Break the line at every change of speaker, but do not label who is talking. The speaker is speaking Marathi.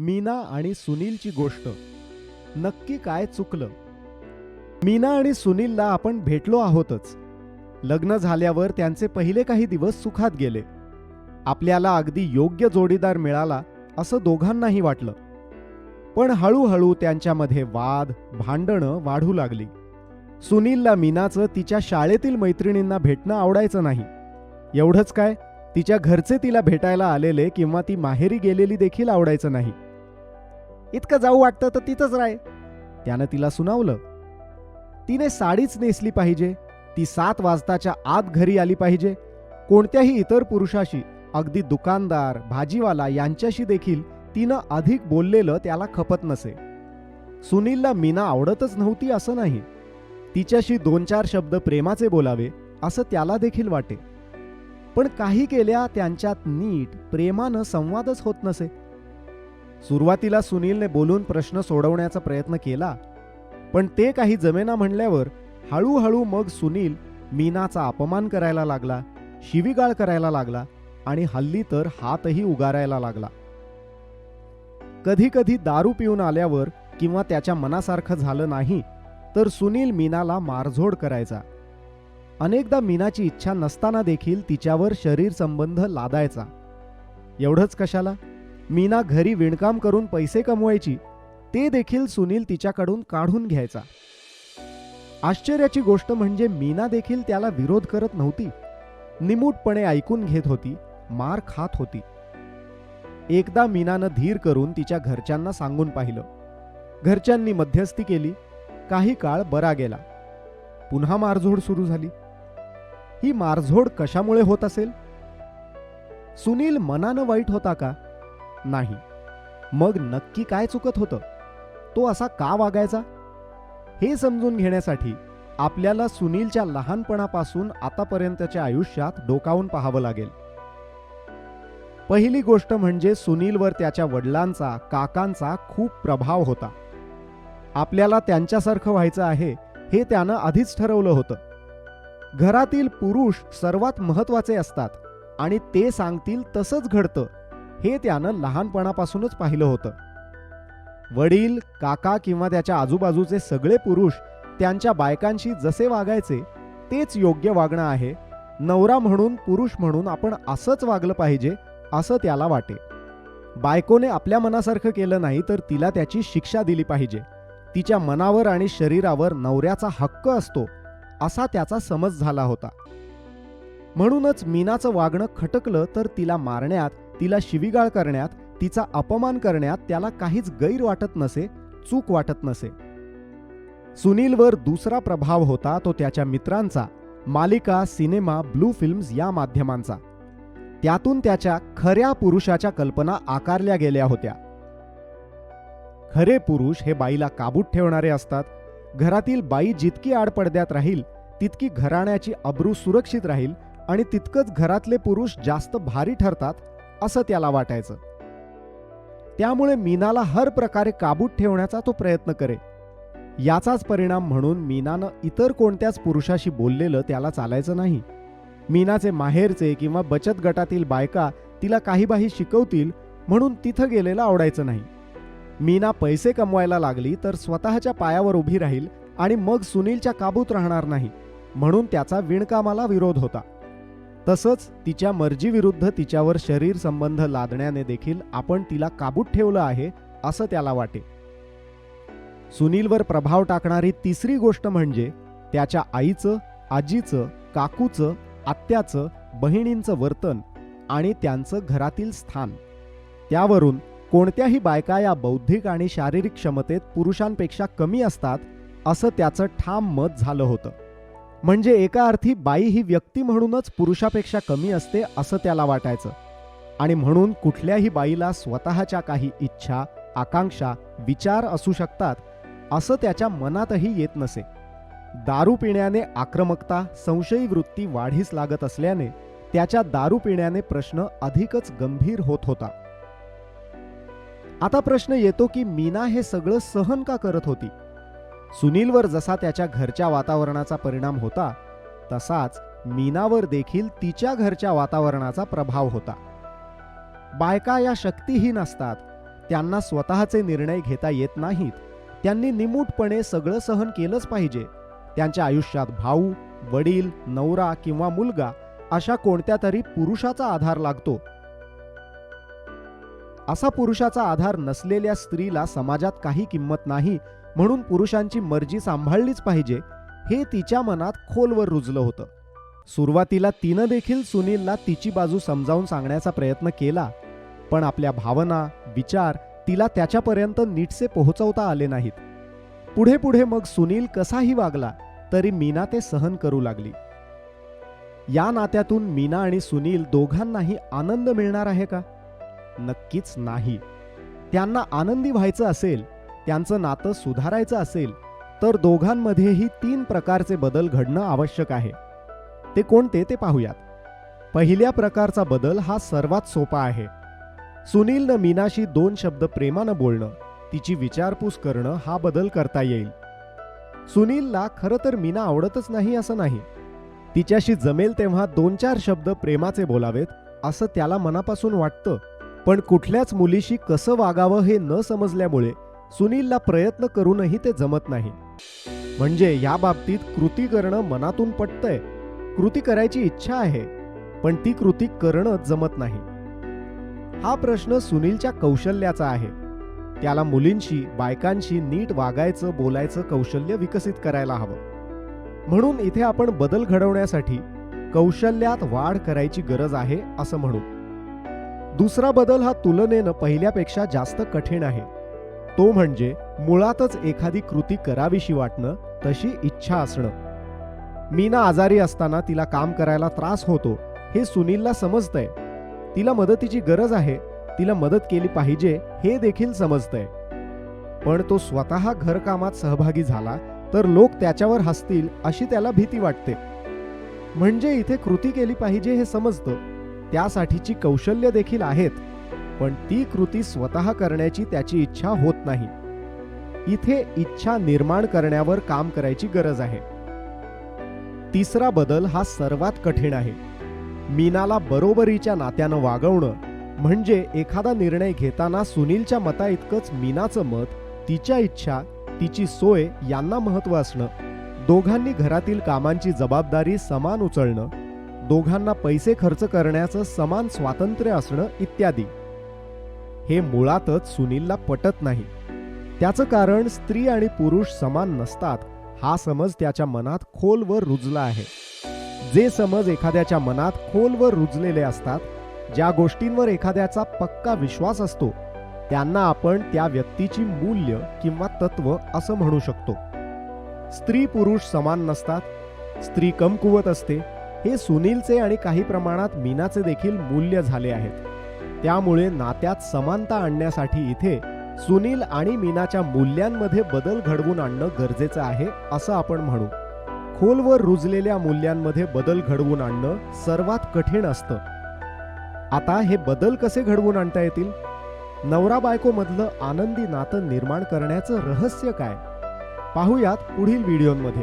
मीना आणि सुनीलची गोष्ट. नक्की काय चुकलं? मीना आणि सुनीलला आपण भेटलो आहोतच. लग्न झाल्यावर त्यांचे पहिले काही दिवस सुखात गेले. आपल्याला अगदी योग्य जोडीदार मिळाला असं दोघांनाही वाटलं. पण हळूहळू त्यांच्यामध्ये वाद, भांडणं वाढू लागली. सुनीलला मीनाचं तिच्या शाळेतील मैत्रिणींना भेटणं आवडायचं नाही. एवढंच काय, तिच्या घरचे तिला भेटायला आलेले किंवा ती माहेरी गेलेली देखील आवडायचं नाही. इतकं जाऊ वाटतं तर तिथंच राह, त्यानं तिला सुनावलं. तिने साडीच नेसली पाहिजे, ती 7 वाजताच्या आत घरी आली पाहिजे. कोणत्याही इतर पुरुषाशी, अगदी दुकानदार, भाजीवाला यांच्याशी देखील तिनं अधिक बोललेलं त्याला खपत नसे. सुनीलला मीना आवडतच नव्हती असं नाही, तिच्याशी 2-4 शब्द प्रेमाचे बोलावे असं त्याला देखील वाटे. पण काही केल्या त्यांच्यात नीट प्रेमानं संवादच होत नसे. सुरुवातीला सुनीलने बोलून प्रश्न सोडवण्याचा प्रयत्न केला, पण ते काही जमेना म्हणल्यावर हळूहळू मग सुनील मीनाचा अपमान करायला लागला, शिवीगाळ करायला लागला आणि हल्ली तर हातही उगारायला लागला. कधी कधी दारू पिऊन आल्यावर किंवा त्याच्या मनासारखं झालं नाही तर सुनील मीनाला मारझोड करायचा. अनेकदा मीनाची इच्छा नसताना देखील तिच्यावर शरीर संबंध लादायचा. एवढंच कशाला, मीना घरी विणकाम करून पैसे कमवायची, ते देखील सुनील तिच्याकडून काढून घ्यायचा. आश्चर्याची गोष्ट म्हणजे मीना देखील त्याला विरोध करत नव्हती. निमूटपणे ऐकून घेत होती, मार खात होती. एकदा मीनानं धीर करून तिच्या घरच्यांना सांगून पाहिलं. घरच्यांनी मध्यस्थी केली. काही काळ बरा गेला. पुन्हा मारझोड सुरू झाली. ही मारझोड कशामुळे होत असेल? सुनील मनानं वाईट होता का? नाही. मग नक्की काय चुकत होतं? तो असा का वागायचा? हे समजून घेण्यासाठी आपल्याला सुनीलच्या लहानपणापासून आतापर्यंतच्या आयुष्यात डोकावून पाहावं लागेल. पहिली गोष्ट म्हणजे सुनीलवर त्याच्या वडिलांचा, काकांचा खूप प्रभाव होता. आपल्याला त्यांच्यासारखं व्हायचं आहे हे त्यानं आधीच ठरवलं होतं. घरातील पुरुष सर्वात महत्त्वाचे असतात आणि ते सांगतील तसंच घडतं हे त्यानं लहानपणापासूनच पाहिलं होतं. वडील, काका किंवा त्याच्या आजूबाजूचे सगळे पुरुष त्यांच्या बायकांशी जसे वागायचे तेच योग्य वागणं आहे. नवरा म्हणून, पुरुष म्हणून आपण असंच वागलं पाहिजे असं त्याला वाटे. बायकोने आपल्या मनासारखं केलं नाही तर तिला त्याची शिक्षा दिली पाहिजे. तिच्या मनावर आणि शरीरावर नवऱ्याचा हक्क असतो असा त्याचा समज झाला होता. म्हणूनच मीनाचं वागणं खटकलं तर तिला मारण्यात, तिला शिवीगाळ करण्यात, तिचा अपमान करण्यात त्याला काहीच गैर वाटत नसे, चूक वाटत नसे. सुनीलवर दुसरा प्रभाव होता तो त्याच्या मित्रांचा, मालिका, सिनेमा, ब्लू फिल्म्स या माध्यमांचा. त्यातून त्याच्या खऱ्या पुरुषाच्या कल्पना आकारल्या गेल्या होत्या. खरे पुरुष हे बाईला काबूत ठेवणारे असतात. घरातील बाई जितकी आडपडद्यात राहील तितकी घराण्याची अब्रू सुरक्षित राहील आणि तितकंच घरातले पुरुष जास्त भारी ठरतात असं त्याला वाटायचं. त्यामुळे मीनाला हर प्रकारे काबूत ठेवण्याचा तो प्रयत्न करे. याचाच परिणाम म्हणून मीनानं इतर कोणत्याच पुरुषाशी बोललेलं त्याला चालायचं नाही. मीनाचे माहेरचे किंवा बचत गटातील बायका तिला काही बाही शिकवतील म्हणून तिथं गेलेलं आवडायचं नाही. मीना पैसे कमवायला लागली तर स्वतःच्या पायावर उभी राहील आणि मग सुनीलच्या काबूत राहणार नाही म्हणून त्याचा विणकामाला विरोध होता. तसंच तिच्या मर्जीविरुद्ध तिच्यावर शरीर संबंध लादण्याने देखील आपण तिला काबूत ठेवलं आहे असं त्याला वाटे. सुनीलवर प्रभाव टाकणारी तिसरी गोष्ट म्हणजे त्याच्या आईचं, आजीचं, काकूचं, आत्याचं, बहिणींचं वर्तन आणि त्यांचं घरातील स्थान. त्यावरून कोणत्याही बायका या बौद्धिक आणि शारीरिक क्षमतेत पुरुषांपेक्षा कमी असतात असं त्याचं ठाम मत झालं होतं. म्हणजे एका अर्थी बाई ही व्यक्ती म्हणूनच पुरुषापेक्षा कमी असते असं त्याला वाटायचं. आणि म्हणून कुठल्याही बाईला स्वतःच्या काही इच्छा, आकांक्षा, विचार असू शकतात असं त्याच्या मनातही येत नसे. दारू पिण्याने आक्रमकता, संशयी वृत्ती वाढीस लागत असल्याने त्याच्या दारू पिण्याने प्रश्न अधिकच गंभीर होत होता. आता प्रश्न येतो की मीना हे सगळं सहन का करत होती? सुनीलवर जसा त्याच्या घरच्या वातावरणाचा परिणाम होता तसाच मीनावर देखील तिच्या घरच्या वातावरणाचा प्रभाव होता. बायका या शक्तिहीन असतात. त्यांना स्वतःचे निर्णय घेता येत नाहीत, त्यांनी निमूटपणे सगळं सहन केलंच पाहिजे. त्यांच्या आयुष्यात भाऊ, वडील, नवरा किंवा मुलगा अशा कोणत्या तरी पुरुषाचा आधार लागतो. असा पुरुषाचा आधार नसलेल्या स्त्रीला समाजात काही किंमत नाही, म्हणून पुरुषांची मर्जी सांभाळलीच पाहिजे हे तिच्या मनात खोलवर रुजलं होतं. सुरुवातीला तिनं देखील सुनीलला तिची बाजू समजावून सांगण्याचा प्रयत्न केला, पण आपल्या भावना, विचार तिला त्याच्यापर्यंत नीटसे पोहोचवता आले नाहीत. पुढे पुढे मग सुनील कसाही वागला तरी मीना ते सहन करू लागली. या नात्यातून मीना आणि सुनील दोघांनाही आनंद मिळणार आहे का? नक्कीच नाही. त्यांना आनंदी व्हायचं असेल, त्यांचं नातं सुधारायचं असेल, तर दोघांमध्येही 3 प्रकारचे बदल घडणं आवश्यक आहे. ते कोणते ते पाहूयात. पहिल्या प्रकारचा बदल हा सर्वात सोपा आहे. सुनीलनं मीनाशी 2 शब्द प्रेमानं बोलणं, तिची विचारपूस करणं हा बदल करता येईल. सुनीलला खरं तर मीना आवडतच नाही असं नाही. तिच्याशी जमेल तेव्हा 2-4 शब्द प्रेमाचे बोलावेत असं त्याला मनापासून वाटतं, पण कुठल्याच मुलीशी कसं वागावं हे न समजल्यामुळे सुनीलला प्रयत्न करूनही ते जमत नाही. म्हणजे या बाबतीत कृती करणं मनातून पटतंय, कृती करायची इच्छा आहे, पण ती कृती करणं जमत नाही. हा प्रश्न सुनीलच्या कौशल्याचा आहे. त्याला मुलींशी, बायकांशी नीट वागायचं, बोलायचं कौशल्य विकसित करायला हवं. म्हणून इथे आपण बदल घडवण्यासाठी कौशल्यात वाढ करायची गरज आहे असं म्हणू. दुसरा बदल हा तुलनेनं पहिल्यापेक्षा जास्त कठीण आहे. तो म्हणजे मुळातच एखादी कृती करावीशी वाटणं, तशी इच्छा असणं. मीना आजारी असताना तिला काम करायला त्रास होतो हे सुनीलला समजतंय. तिला मदतीची गरज आहे, तिला मदत केली पाहिजे हे देखील समजतंय. पण तो स्वतः घरकामात सहभागी झाला तर लोक त्याच्यावर हसतील अशी त्याला भीती वाटते. म्हणजे इथे कृती केली पाहिजे हे समजतं, त्यासाठीची कौशल्य देखील आहेत, पण ती कृती स्वतः करण्याची त्याची इच्छा होत नाही. इथे इच्छा निर्माण करण्यावर काम करायची गरज आहे. तिसरा बदल हा सर्वात कठीण आहे. मीनाला बरोबरीच्या नात्यानं वागवणं, म्हणजे एखादा निर्णय घेताना सुनीलच्या मताइतकंच मीनाचं मत, तिच्या इच्छा, तिची सोय यांना महत्त्व असणं, दोघांनी घरातील कामांची जबाबदारी समान उचलणं, दोघांना पैसे खर्च करण्याचं समान स्वातंत्र्य असणं इत्यादी. हे मुळातच सुनीलला पटत नाही. त्याचं कारण स्त्री आणि पुरुष समान नसतात हा समज त्याच्या मनात खोलवर रुजला आहे. जे समज एखाद्याच्या मनात खोलवर रुजलेले असतात, ज्या गोष्टींवर एखाद्याचा पक्का विश्वास असतो, त्यांना आपण त्या व्यक्तीची मूल्य किंवा तत्व असं म्हणू शकतो. स्त्री पुरुष समान नसतात, स्त्री कमकुवत असते, हे सुनीलचे आणि काही प्रमाणात मीनाचे देखील मूल्य झाले आहेत. त्यामुळे नात्यात समानता आणण्यासाठी इथे सुनील आणि मीनाच्या मूल्यांमध्ये बदल घडवून आणणं गरजेचं आहे असं आपण म्हणू. खोलवर रुजलेल्या मूल्यांमध्ये बदल घडवून आणणं सर्वात कठीण असतं. आता हे बदल कसे घडवून आणता येतील? नवरा बायको मधलं आनंदी नातं निर्माण करण्याचं रहस्य काय? पाहूयात पुढील व्हिडिओमध्ये.